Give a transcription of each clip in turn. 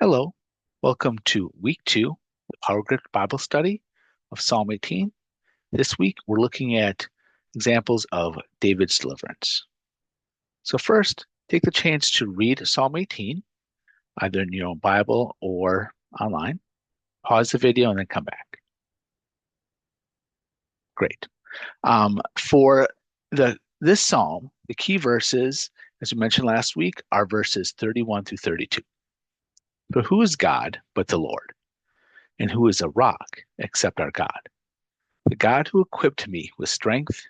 Hello, welcome to week two, the Power Grid Bible study of Psalm 18. This week, we're looking at examples of David's deliverance. So first, take the chance to read Psalm 18, either in your own Bible or online. Pause the video and then come back. Great. For this psalm, the key verses, as we mentioned last week, are verses 31 through 32. For who is God but the Lord? And who is a rock except our God? The God who equipped me with strength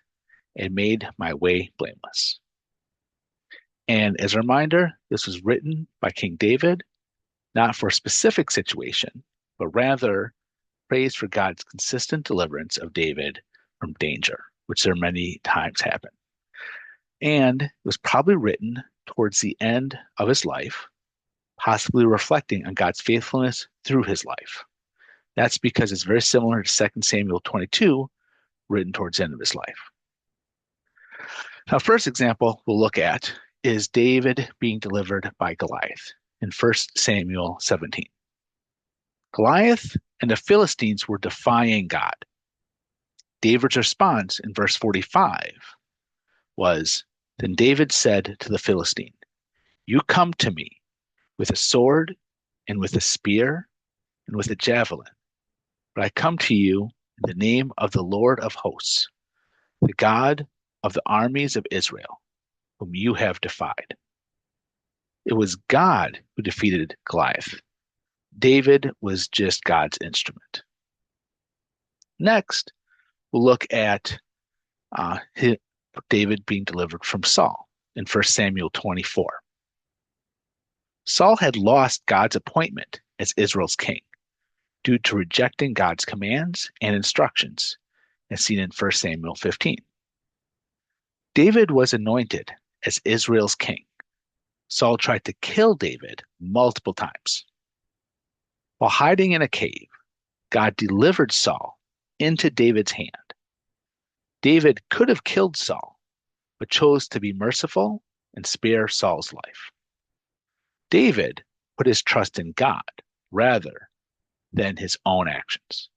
and made my way blameless. And as a reminder, this was written by King David, not for a specific situation, but rather praise for God's consistent deliverance of David from danger, which there many times happen. And it was probably written towards the end of his life, possibly reflecting on God's faithfulness through his life. That's because it's very similar to 2 Samuel 22, written towards the end of his life. Now, first example we'll look at is David being delivered by Goliath in 1 Samuel 17. Goliath and the Philistines were defying God. David's response in verse 45 was, Then David said to the Philistine, You come to me with a sword and with a spear and with a javelin, but I come to you in the name of the Lord of hosts, the God of the armies of Israel, whom you have defied. It was God who defeated Goliath. David was just God's instrument. Next, we'll look at David being delivered from Saul in 1 Samuel 24. Saul had lost God's appointment as Israel's king due to rejecting God's commands and instructions, as seen in 1 Samuel 15. David was anointed as Israel's king. Saul tried to kill David multiple times. While hiding in a cave, God delivered Saul into David's hand. David could have killed Saul, but chose to be merciful and spare Saul's life. David put his trust in God rather than his own actions.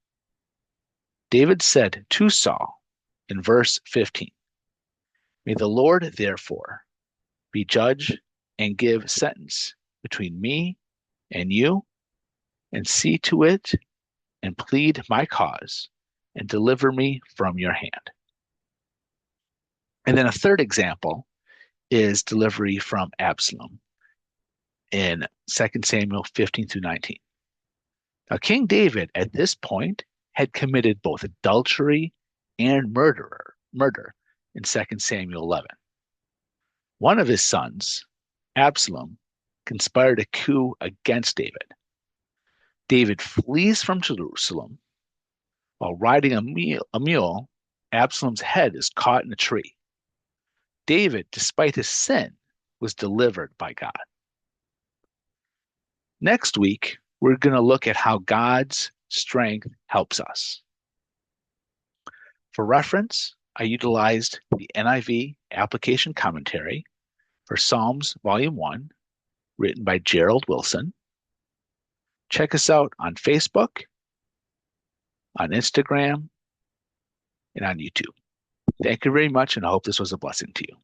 David said to Saul in verse 15, May the Lord therefore be judge and give sentence between me and you, and see to it and plead my cause and deliver me from your hand. And then a third example is delivery from Absalom in 2 Samuel 15 through 19. Now, King David at this point had committed both adultery and murder in 2 Samuel 11. One of his sons, Absalom, conspired a coup against David. David flees from Jerusalem. While riding a mule, Absalom's head is caught in a tree. David, despite his sin, was delivered by God. Next week, we're going to look at how God's strength helps us. For reference, I utilized the NIV application commentary for Psalms Volume 1, written by Gerald Wilson. Check us out on Facebook, on Instagram, and on YouTube. Thank you very much, and I hope this was a blessing to you.